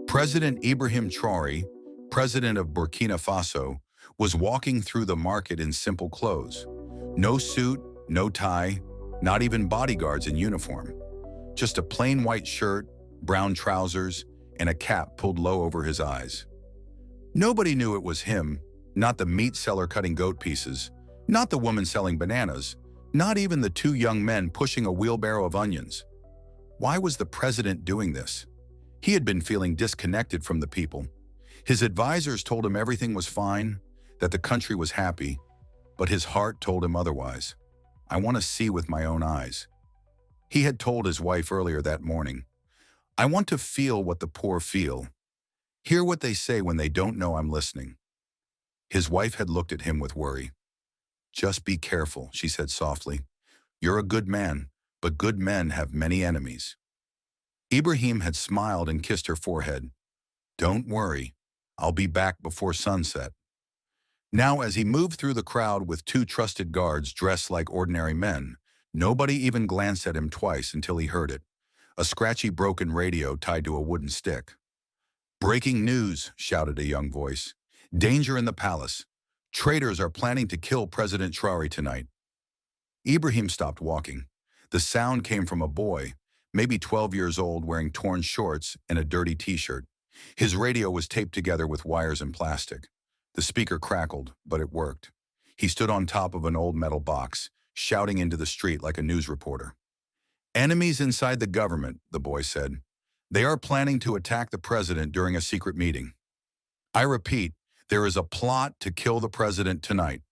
President Ibrahim Traoré, president of Burkina Faso, was walking through the market in simple clothes. No suit, no tie, not even bodyguards in uniform. Just a plain white shirt, brown trousers, and a cap pulled low over his eyes. Nobody knew it was him, not the meat seller cutting goat pieces, not the woman selling bananas, not even the two young men pushing a wheelbarrow of onions. Why was the president doing this? He had been feeling disconnected from the people. His advisors told him everything was fine, that the country was happy, but his heart told him otherwise. I want to see with my own eyes. He had told his wife earlier that morning, I want to feel what the poor feel, hear what they say when they don't know I'm listening. His wife had looked at him with worry. Just be careful, she said softly. You're a good man, but good men have many enemies. Ibrahim had smiled and kissed her forehead. Don't worry, I'll be back before sunset. Now, as he moved through the crowd with two trusted guards dressed like ordinary men, nobody even glanced at him twice until he heard it. A scratchy broken radio tied to a wooden stick. Breaking news, shouted a young voice. Danger in the palace. Traitors are planning to kill President Traoré tonight. Ibrahim stopped walking. The sound came from a boy, maybe 12 years old, wearing torn shorts and a dirty t-shirt. His radio was taped together with wires and plastic. The speaker crackled, but it worked. He stood on top of an old metal box, shouting into the street like a news reporter. Enemies inside the government, the boy said. They are planning to attack the president during a secret meeting. I repeat, there is a plot to kill the president tonight.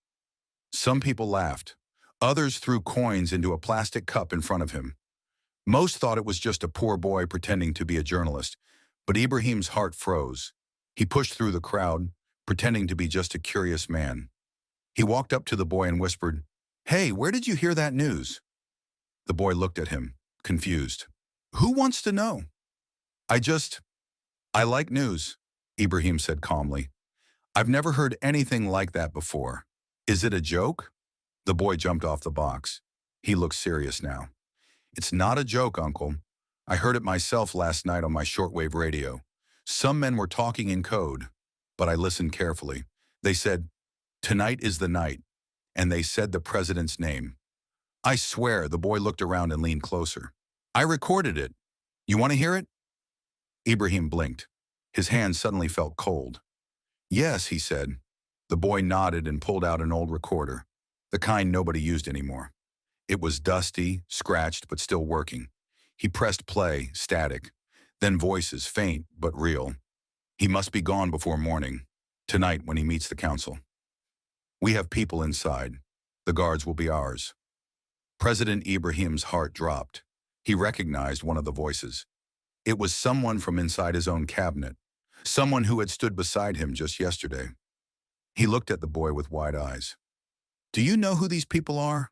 Some people laughed. Others threw coins into a plastic cup in front of him. Most thought it was just a poor boy pretending to be a journalist, but Ibrahim's heart froze. He pushed through the crowd, pretending to be just a curious man. He walked up to the boy and whispered, Hey, where did you hear that news? The boy looked at him, confused. Who wants to know? I like news, Ibrahim said calmly. I've never heard anything like that before. Is it a joke? The boy jumped off the box. He looked serious now. It's not a joke, Uncle. I heard it myself last night on my shortwave radio. Some men were talking in code, but I listened carefully. They said, Tonight is the night, and they said the president's name. I swear, the boy looked around and leaned closer. I recorded it. You want to hear it? Ibrahim blinked. His hand suddenly felt cold. Yes, he said. The boy nodded and pulled out an old recorder, the kind nobody used anymore. It was dusty, scratched, but still working. He pressed play, static, then voices, faint but real. He must be gone before morning, tonight when he meets the council. We have people inside. The guards will be ours. President Ibrahim's heart dropped. He recognized one of the voices. It was someone from inside his own cabinet, someone who had stood beside him just yesterday. He looked at the boy with wide eyes. Do you know who these people are?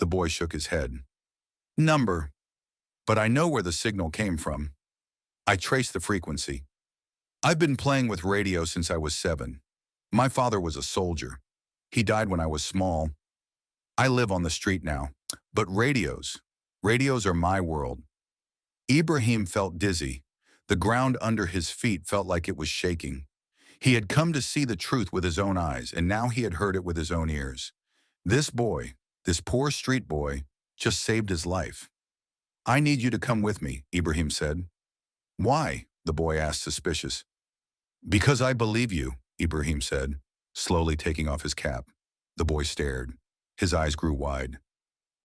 The boy shook his head. Number. But I know where the signal came from. I traced the frequency. I've been playing with radio since I was 7. My father was a soldier. He died when I was small. I live on the street now. But radios are my world. Ibrahim felt dizzy. The ground under his feet felt like it was shaking. He had come to see the truth with his own eyes, and now he had heard it with his own ears. This boy, this poor street boy, just saved his life. I need you to come with me, Ibrahim said. Why? The boy asked, suspicious. Because I believe you, Ibrahim said, slowly taking off his cap. The boy stared. His eyes grew wide.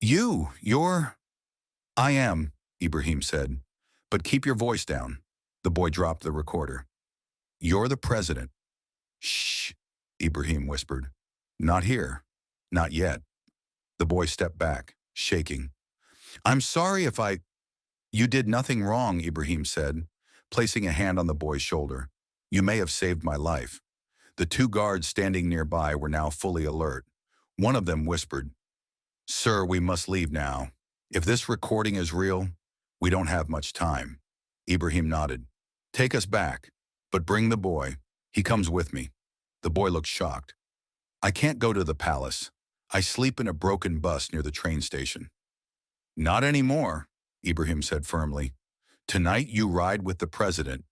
You're... I am, Ibrahim said. But keep your voice down. The boy dropped the recorder. You're the president. Shh, Ibrahim whispered. Not here. Not yet. The boy stepped back, shaking. I'm sorry if I... You did nothing wrong, Ibrahim said, placing a hand on the boy's shoulder. You may have saved my life. The two guards standing nearby were now fully alert. One of them whispered, Sir, we must leave now. If this recording is real, we don't have much time. Ibrahim nodded. Take us back, but bring the boy. He comes with me. The boy looked shocked. I can't go to the palace. I sleep in a broken bus near the train station. Not anymore, Ibrahim said firmly. Tonight you ride with the president.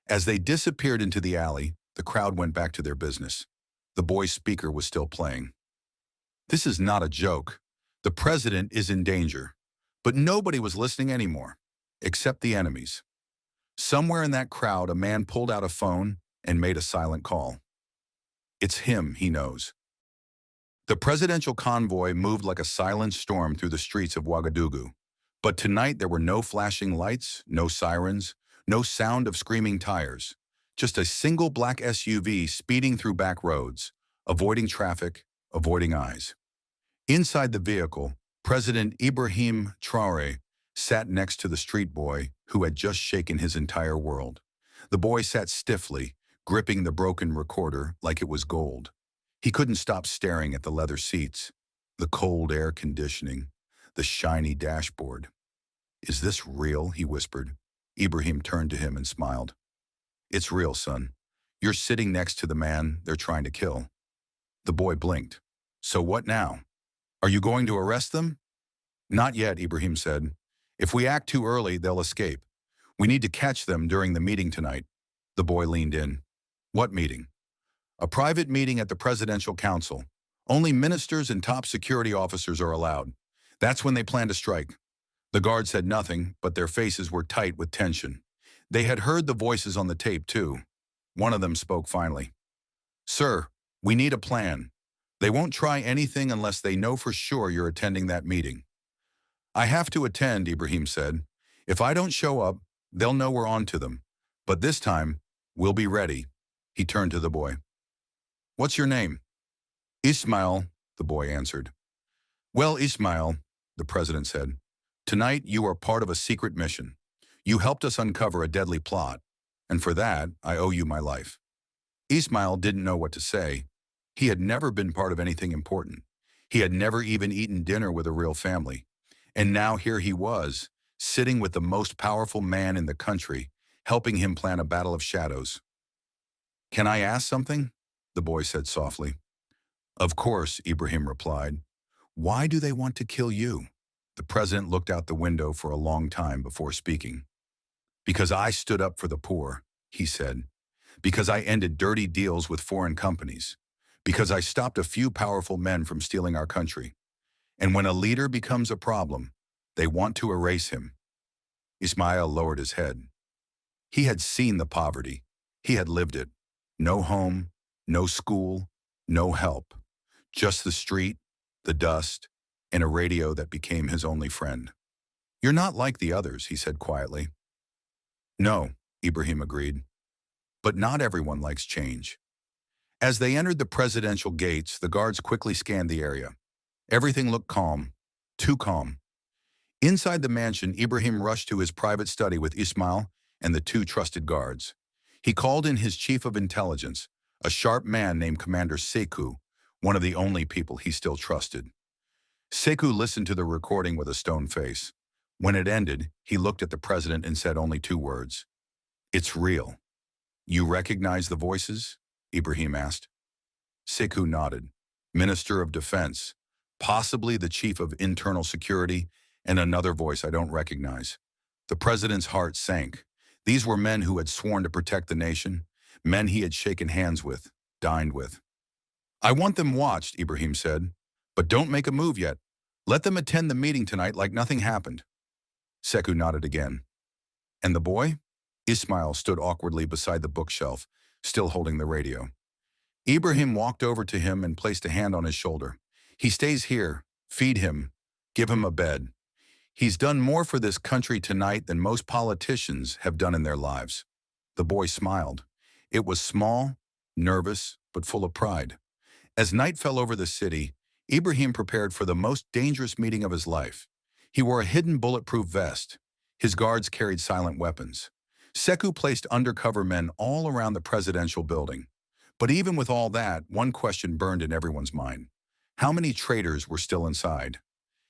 As they disappeared into the alley, the crowd went back to their business. The boy's speaker was still playing. This is not a joke. The president is in danger. But nobody was listening anymore, except the enemies. Somewhere in that crowd, a man pulled out a phone and made a silent call. It's him, he knows. The presidential convoy moved like a silent storm through the streets of Ouagadougou. But tonight there were no flashing lights, no sirens, no sound of screaming tires. Just a single black SUV speeding through back roads, avoiding traffic, avoiding eyes. Inside the vehicle, President Ibrahim Traoré sat next to the street boy who had just shaken his entire world. The boy sat stiffly, gripping the broken recorder like it was gold. He couldn't stop staring at the leather seats, the cold air conditioning, the shiny dashboard. Is this real? He whispered. Ibrahim turned to him and smiled. It's real, son. You're sitting next to the man they're trying to kill. The boy blinked. So what now? Are you going to arrest them? Not yet, Ibrahim said. If we act too early, they'll escape. We need to catch them during the meeting tonight. The boy leaned in. What meeting? A private meeting at the Presidential Council. Only ministers and top security officers are allowed. That's when they plan to strike. The guards said nothing, but their faces were tight with tension. They had heard the voices on the tape, too. One of them spoke finally. Sir, we need a plan. They won't try anything unless they know for sure you're attending that meeting. I have to attend, Ibrahim said. If I don't show up, they'll know we're on to them. But this time, we'll be ready. He turned to the boy. What's your name? Ismile, the boy answered. Well, Ismile, the president said, tonight you are part of a secret mission. You helped us uncover a deadly plot, and for that, I owe you my life. Ismile didn't know what to say. He had never been part of anything important. He had never even eaten dinner with a real family. And now here he was, sitting with the most powerful man in the country, helping him plan a battle of shadows. Can I ask something? The boy said softly. Of course, Ibrahim replied. Why do they want to kill you? The president looked out the window for a long time before speaking. Because I stood up for the poor, he said. Because I ended dirty deals with foreign companies. Because I stopped a few powerful men from stealing our country. And when a leader becomes a problem, they want to erase him. Ismail lowered his head. He had seen the poverty. He had lived it. No home, no school, no help. Just the street, the dust, and a radio that became his only friend. You're not like the others, he said quietly. No, Ibrahim agreed. But not everyone likes change. As they entered the presidential gates, the guards quickly scanned the area. Everything looked calm, too calm. Inside the mansion, Ibrahim rushed to his private study with Ismail and the two trusted guards. He called in his chief of intelligence, a sharp man named Commander Coup, one of the only people he still trusted. Coup listened to the recording with a stone face. When it ended, he looked at the president and said only two words. It's real. You recognize the voices? Ibrahim asked. Coup nodded. Minister of Defense, possibly the chief of internal security, and another voice I don't recognize. The president's heart sank. These were men who had sworn to protect the nation, men he had shaken hands with, dined with. I want them watched, Ibrahim said, but don't make a move yet. Let them attend the meeting tonight like nothing happened. Coup nodded again. And the boy? Ismail stood awkwardly beside the bookshelf, still holding the radio. Ibrahim walked over to him and placed a hand on his shoulder. He stays here. Feed him. Give him a bed. He's done more for this country tonight than most politicians have done in their lives. The boy smiled. It was small, nervous, but full of pride. As night fell over the city, Ibrahim prepared for the most dangerous meeting of his life. He wore a hidden bulletproof vest. His guards carried silent weapons. Coup placed undercover men all around the presidential building. But even with all that, one question burned in everyone's mind. How many traitors were still inside?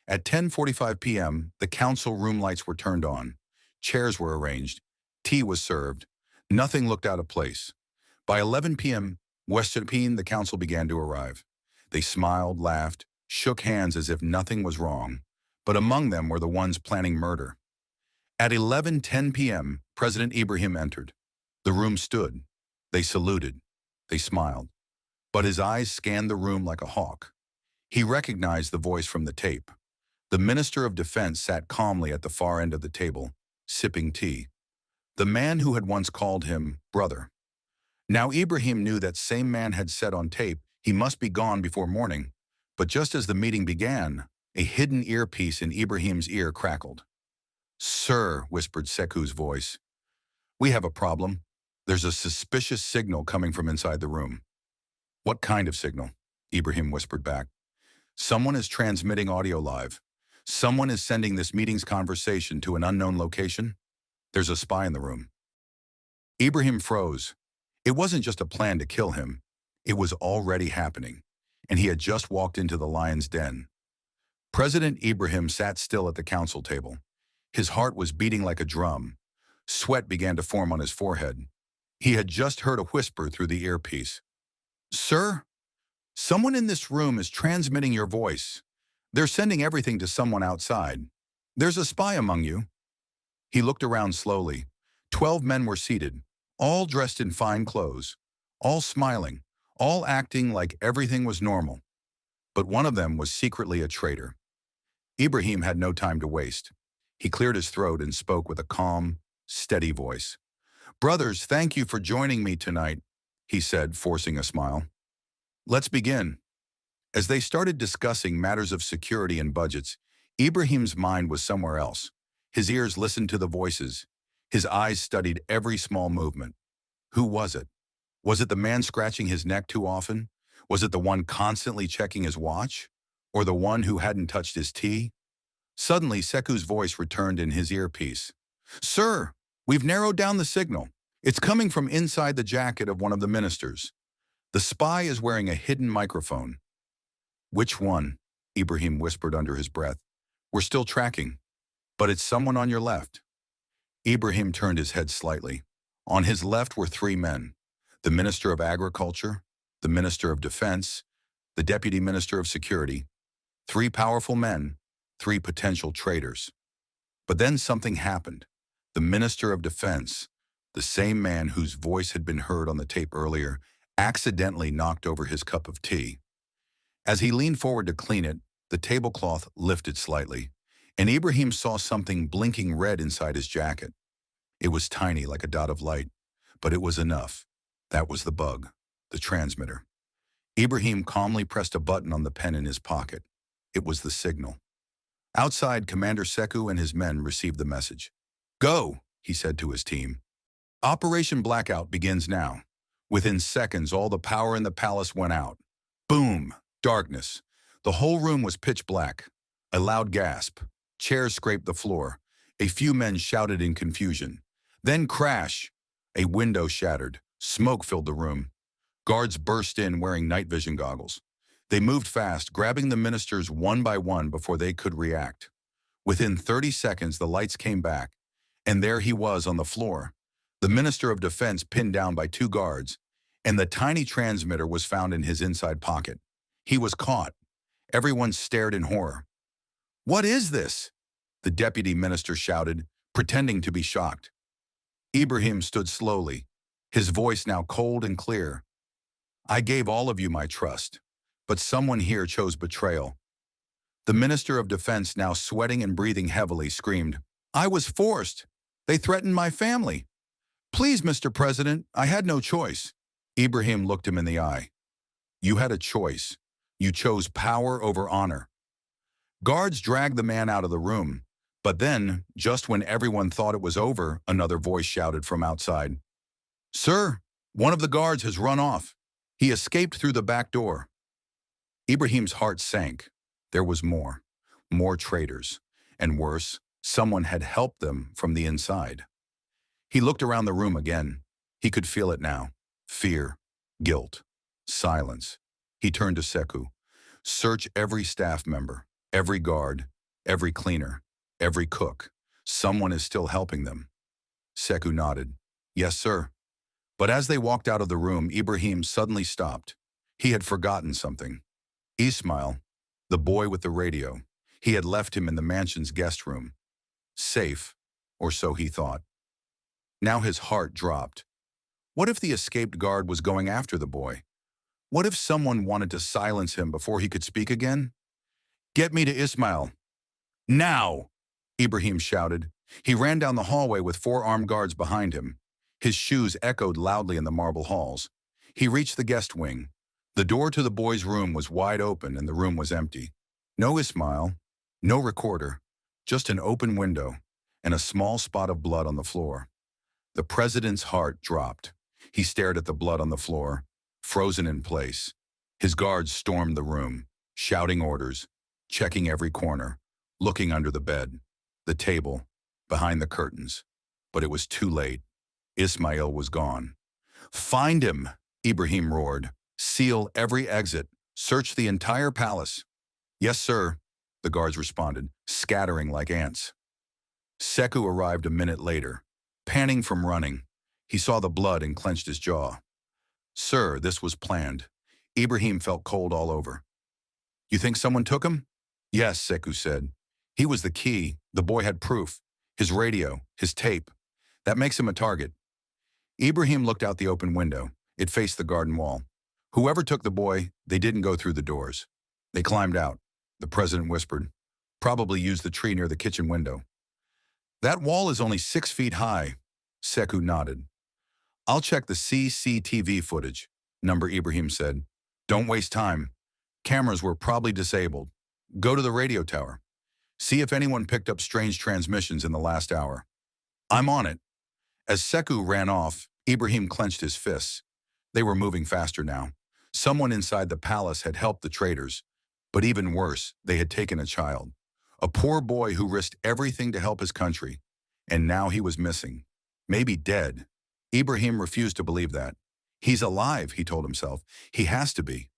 At 10:45 p.m., the council room lights were turned on. Chairs were arranged. Tea was served. Nothing looked out of place. By 11 p.m., Western the council began to arrive. They smiled, laughed, shook hands as if nothing was wrong. But among them were the ones planning murder. At 11:10 p.m., President Ibrahim entered. The room stood. They saluted. They smiled. But his eyes scanned the room like a hawk. He recognized the voice from the tape. The Minister of Defense sat calmly at the far end of the table, sipping tea. The man who had once called him brother. Now Ibrahim knew that same man had said on tape he must be gone before morning. But just as the meeting began, a hidden earpiece in Ibrahim's ear crackled. "Sir," whispered Seku's voice, "we have a problem. There's a suspicious signal coming from inside the room." "What kind of signal?" Ibrahim whispered back. "Someone is transmitting audio live. Someone is sending this meeting's conversation to an unknown location. There's a spy in the room." Ibrahim froze. It wasn't just a plan to kill him. It was already happening, and he had just walked into the lion's den. President Ibrahim sat still at the council table. His heart was beating like a drum. Sweat began to form on his forehead. He had just heard a whisper through the earpiece. "Sir, someone in this room is transmitting your voice. They're sending everything to someone outside. There's a spy among you." He looked around slowly. 12 men were seated, all dressed in fine clothes, all smiling, all acting like everything was normal. But one of them was secretly a traitor. Ibrahim had no time to waste. He cleared his throat and spoke with a calm, steady voice. "Brothers, thank you for joining me tonight," he said, forcing a smile. "Let's begin." As they started discussing matters of security and budgets, Ibrahim's mind was somewhere else. His ears listened to the voices. His eyes studied every small movement. Who was it? Was it the man scratching his neck too often? Was it the one constantly checking his watch? Or the one who hadn't touched his tea? Suddenly, Seku's voice returned in his earpiece. "Sir, we've narrowed down the signal. It's coming from inside the jacket of one of the ministers. The spy is wearing a hidden microphone." "Which one?" Ibrahim whispered under his breath. "We're still tracking. But it's someone on your left." Ibrahim turned his head slightly. On his left were 3 men: the Minister of Agriculture, the Minister of Defense, the Deputy Minister of Security. 3 powerful men, 3 potential traitors. But then something happened. The Minister of Defense, the same man whose voice had been heard on the tape earlier, accidentally knocked over his cup of tea. As he leaned forward to clean it, the tablecloth lifted slightly, and Ibrahim saw something blinking red inside his jacket. It was tiny, like a dot of light, but it was enough. That was the bug, the transmitter. Ibrahim calmly pressed a button on the pen in his pocket. It was the signal. Outside, Commander Seku and his men received the message. "Go," he said to his team. "Operation Blackout begins now." Within seconds, all the power in the palace went out. Boom! Darkness. The whole room was pitch black. A loud gasp. Chairs scraped the floor. A few men shouted in confusion. Then crash! A window shattered. Smoke filled the room. Guards burst in wearing night vision goggles. They moved fast, grabbing the ministers one by one before they could react. Within 30 seconds, the lights came back, and there he was on the floor, the Minister of Defense pinned down by 2 guards, and the tiny transmitter was found in his inside pocket. He was caught. Everyone stared in horror. "What is this?" the deputy minister shouted, pretending to be shocked. Ibrahim stood slowly, his voice now cold and clear. "I gave all of you my trust, but someone here chose betrayal." The Minister of Defense, now sweating and breathing heavily, screamed, "I was forced. They threatened my family. Please, Mr. President, I had no choice." Ibrahim looked him in the eye. "You had a choice. You chose power over honor." Guards dragged the man out of the room, but then, just when everyone thought it was over, another voice shouted from outside. "Sir, one of the guards has run off. He escaped through the back door." Ibrahim's heart sank. There was more. More traitors. And worse, someone had helped them from the inside. He looked around the room again. He could feel it now. Fear, guilt, silence. He turned to Seku. "Search every staff member, every guard, every cleaner, every cook. Someone is still helping them." Seku nodded. "Yes, sir." But as they walked out of the room, Ibrahim suddenly stopped. He had forgotten something. Ismile, the boy with the radio. He had left him in the mansion's guest room. Safe, or so he thought. Now his heart dropped. What if the escaped guard was going after the boy? What if someone wanted to silence him before he could speak again? Get me to Ismail. Now! Ibrahim shouted. He ran down the hallway with 4 armed guards behind him. His shoes echoed loudly in the marble halls. He reached the guest wing. The door to the boy's room was wide open and the room was empty. No Ismail, no recorder, just an open window and a small spot of blood on the floor. The president's heart dropped. He stared at the blood on the floor, frozen in place. His guards stormed the room, shouting orders, checking every corner, looking under the bed, the table, behind the curtains. But it was too late. Ismail was gone. Find him, Ibrahim roared. Seal every exit. Search the entire palace. Yes, sir, the guards responded, scattering like ants. Sekou arrived a minute later, panting from running. He saw the blood and clenched his jaw. Sir, this was planned. Ibrahim felt cold all over. You think someone took him? Yes, Sekou said. He was the key. The boy had proof. His radio, his tape. That makes him a target. Ibrahim looked out the open window. It faced the garden wall. Whoever took the boy, they didn't go through the doors. They climbed out. The president whispered. Probably used the tree near the kitchen window. That wall is only 6 feet high. Sekou nodded. I'll check the CCTV footage, Number Ibrahim said. Don't waste time. Cameras were probably disabled. Go to the radio tower. See if anyone picked up strange transmissions in the last hour. I'm on it. As Sekou ran off, Ibrahim clenched his fists. They were moving faster now. Someone inside the palace had helped the traitors. But even worse, they had taken a child. A poor boy who risked everything to help his country. And now he was missing. Maybe dead. Ibrahim refused to believe that. He's alive, he told himself. He has to be.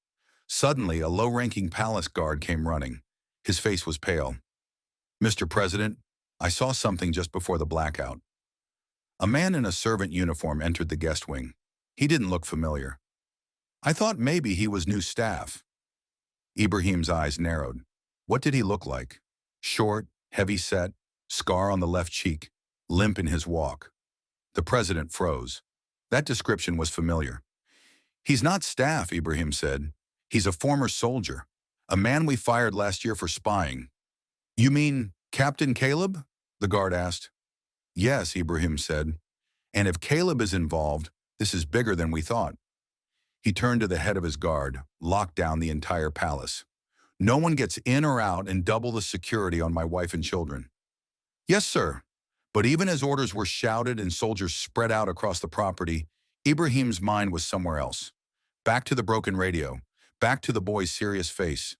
Suddenly, a low-ranking palace guard came running. His face was pale. Mr. President, I saw something just before the blackout. A man in a servant uniform entered the guest wing. He didn't look familiar. I thought maybe he was new staff. Ibrahim's eyes narrowed. What did he look like? Short, heavy-set, scar on the left cheek, limp in his walk. The president froze. That description was familiar. He's not staff, Ibrahim said. He's a former soldier, a man we fired last year for spying. You mean Captain Caleb? The guard asked. Yes, Ibrahim said. And if Caleb is involved, this is bigger than we thought. He turned to the head of his guard, locked down the entire palace. No one gets in or out and double the security on my wife and children. Yes, sir. But even as orders were shouted and soldiers spread out across the property, Ibrahim's mind was somewhere else. Back to the broken radio, back to the boy's serious face,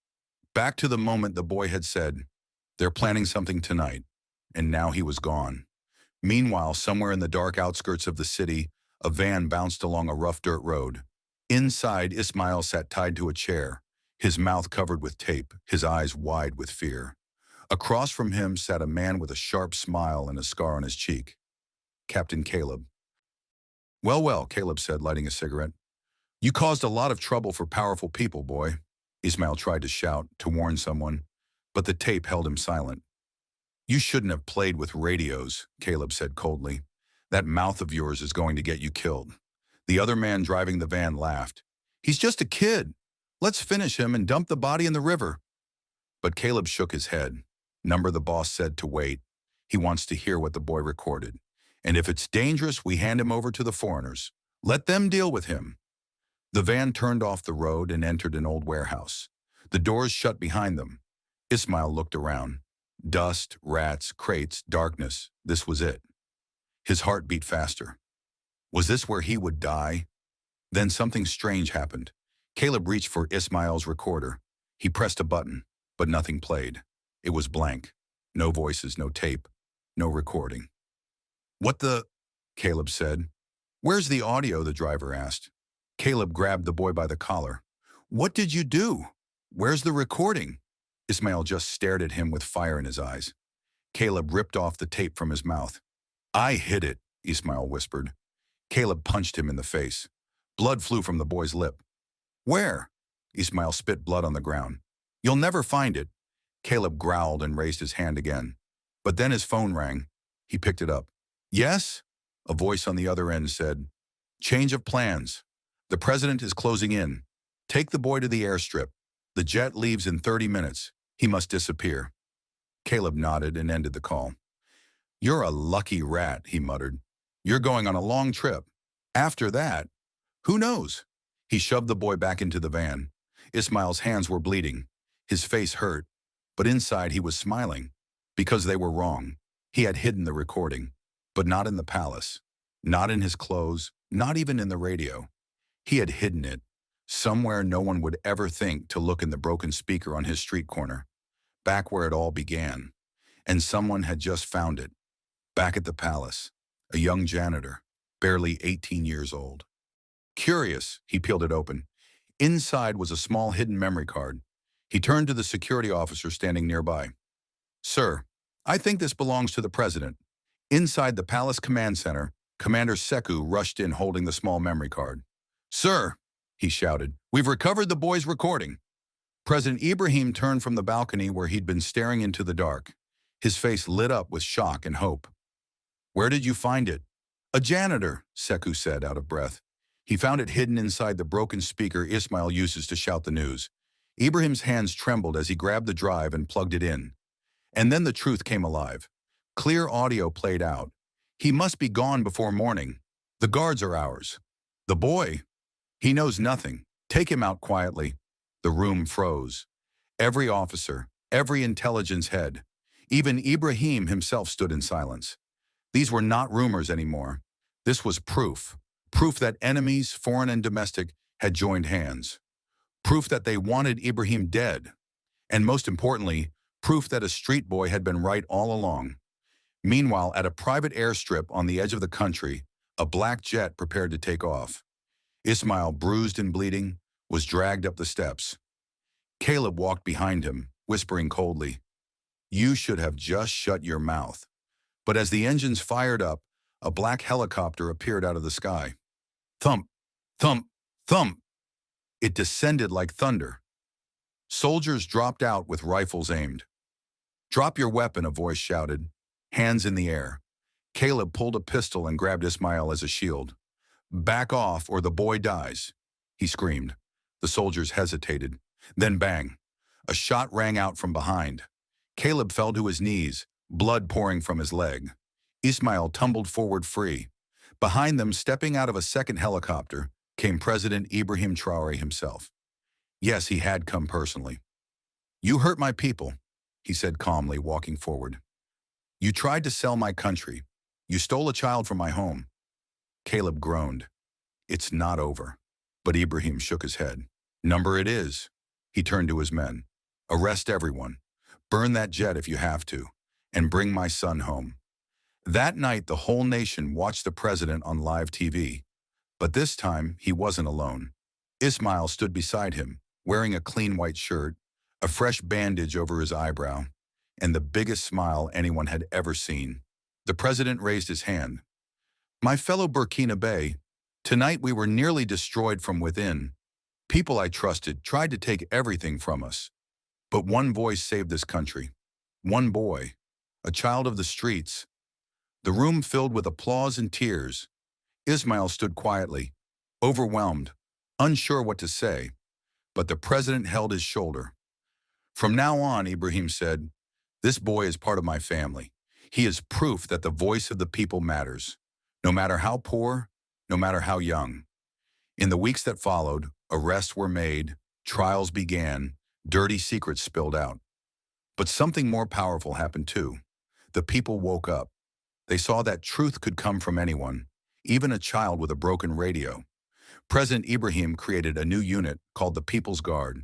back to the moment the boy had said, they're planning something tonight, and now he was gone. Meanwhile, somewhere in the dark outskirts of the city, a van bounced along a rough dirt road. Inside, Ismail sat tied to a chair, his mouth covered with tape, his eyes wide with fear. Across from him sat a man with a sharp smile and a scar on his cheek. Captain Caleb. Well, well, Caleb said, lighting a cigarette. You caused a lot of trouble for powerful people, boy. Ismail tried to shout, to warn someone, but the tape held him silent. You shouldn't have played with radios, Caleb said coldly. That mouth of yours is going to get you killed. The other man driving the van laughed. He's just a kid. Let's finish him and dump the body in the river. But Caleb shook his head. Number the boss said to wait. He wants to hear what the boy recorded. And if it's dangerous, we hand him over to the foreigners. Let them deal with him. The van turned off the road and entered an old warehouse. The doors shut behind them. Ismail looked around. Dust, rats, crates, darkness. This was it. His heart beat faster. Was this where he would die? Then something strange happened. Caleb reached for Ismail's recorder. He pressed a button, but nothing played. It was blank. No voices, no tape, no recording. What the? Caleb said. Where's the audio? The driver asked. Caleb grabbed the boy by the collar. What did you do? Where's the recording? Ismail just stared at him with fire in his eyes. Caleb ripped off the tape from his mouth. I hid it, Ismail whispered. Caleb punched him in the face. Blood flew from the boy's lip. Where? Ismail spit blood on the ground. You'll never find it. Caleb growled and raised his hand again. But then his phone rang. He picked it up. Yes? A voice on the other end said, Change of plans. The president is closing in. Take the boy to the airstrip. The jet leaves in 30 minutes. He must disappear. Caleb nodded and ended the call. You're a lucky rat, he muttered. You're going on a long trip. After that, who knows? He shoved the boy back into the van. Ismile's hands were bleeding. His face hurt, but inside he was smiling. Because they were wrong. He had hidden the recording, but not in the palace. Not in his clothes, not even in the radio. He had hidden it, somewhere no one would ever think to look in the broken speaker on his street corner, back where it all began. And someone had just found it, back at the palace, a young janitor, barely 18 years old. Curious, he peeled it open. Inside was a small hidden memory card. He turned to the security officer standing nearby. Sir, I think this belongs to the president. Inside the palace command center, Commander Sekou rushed in holding the small memory card. Sir, he shouted, we've recovered the boy's recording. President Ibrahim turned from the balcony where he'd been staring into the dark. His face lit up with shock and hope. Where did you find it? A janitor, Sekou said, out of breath. He found it hidden inside the broken speaker Ismile uses to shout the news. Ibrahim's hands trembled as he grabbed the drive and plugged it in. And then the truth came alive. Clear audio played out. He must be gone before morning. The guards are ours. The boy? He knows nothing. Take him out quietly. The room froze. Every officer, every intelligence head, even Ibrahim himself stood in silence. These were not rumors anymore. This was proof. Proof that enemies, foreign and domestic, had joined hands. Proof that they wanted Ibrahim dead. And most importantly, proof that a street boy had been right all along. Meanwhile, at a private airstrip on the edge of the country, a black jet prepared to take off. Ismile, bruised and bleeding, was dragged up the steps. Caleb walked behind him, whispering coldly, You should have just shut your mouth. But as the engines fired up, a black helicopter appeared out of the sky. Thump, thump, thump. It descended like thunder. Soldiers dropped out with rifles aimed. Drop your weapon, a voice shouted, hands in the air. Caleb pulled a pistol and grabbed Ismile as a shield. Back off or the boy dies, he screamed. The soldiers hesitated. Then bang. A shot rang out from behind. Caleb fell to his knees, blood pouring from his leg. Ismile tumbled forward free. Behind them, stepping out of a second helicopter, came President Ibrahim Traoré himself. Yes, he had come personally. You hurt my people, he said calmly, walking forward. You tried to sell my country. You stole a child from my home. Caleb groaned. It's not over. But Ibrahim shook his head. Number it is. He turned to his men. Arrest everyone. Burn that jet if you have to. And bring my son home. That night, the whole nation watched the president on live TV. But this time, he wasn't alone. Ismile stood beside him, wearing a clean white shirt, a fresh bandage over his eyebrow, and the biggest smile anyone had ever seen. The president raised his hand. My fellow Burkinabe, tonight we were nearly destroyed from within. People I trusted tried to take everything from us. But one voice saved this country. One boy, a child of the streets. The room filled with applause and tears. Ismile stood quietly, overwhelmed, unsure what to say, but the president held his shoulder. From now on, Ibrahim said, this boy is part of my family. He is proof that the voice of the people matters, no matter how poor, no matter how young. In the weeks that followed, arrests were made, trials began, dirty secrets spilled out. But something more powerful happened too. The people woke up. They saw that truth could come from anyone, even a child with a broken radio. President Ibrahim created a new unit called the People's Guard,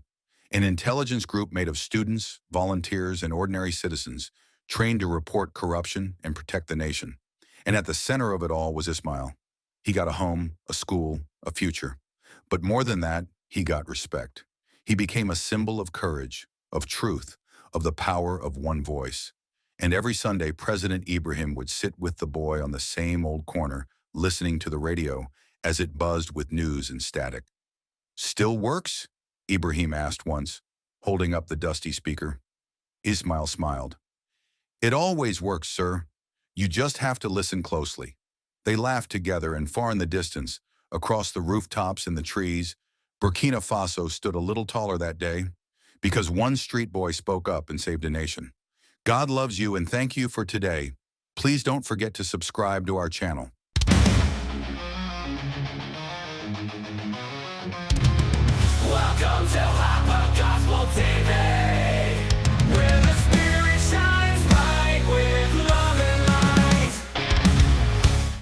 an intelligence group made of students, volunteers, and ordinary citizens trained to report corruption and protect the nation. And at the center of it all was Ismile. He got a home, a school, a future. But more than that, he got respect. He became a symbol of courage, of truth, of the power of one voice. And every Sunday, President Ibrahim would sit with the boy on the same old corner, listening to the radio as it buzzed with news and static. Still works? Ibrahim asked once, holding up the dusty speaker. Ismile smiled. It always works, sir. You just have to listen closely. They laughed together, and far in the distance, across the rooftops and the trees, Burkina Faso stood a little taller that day because one street boy spoke up and saved a nation. God loves you and thank you for today. Please don't forget to subscribe to our channel.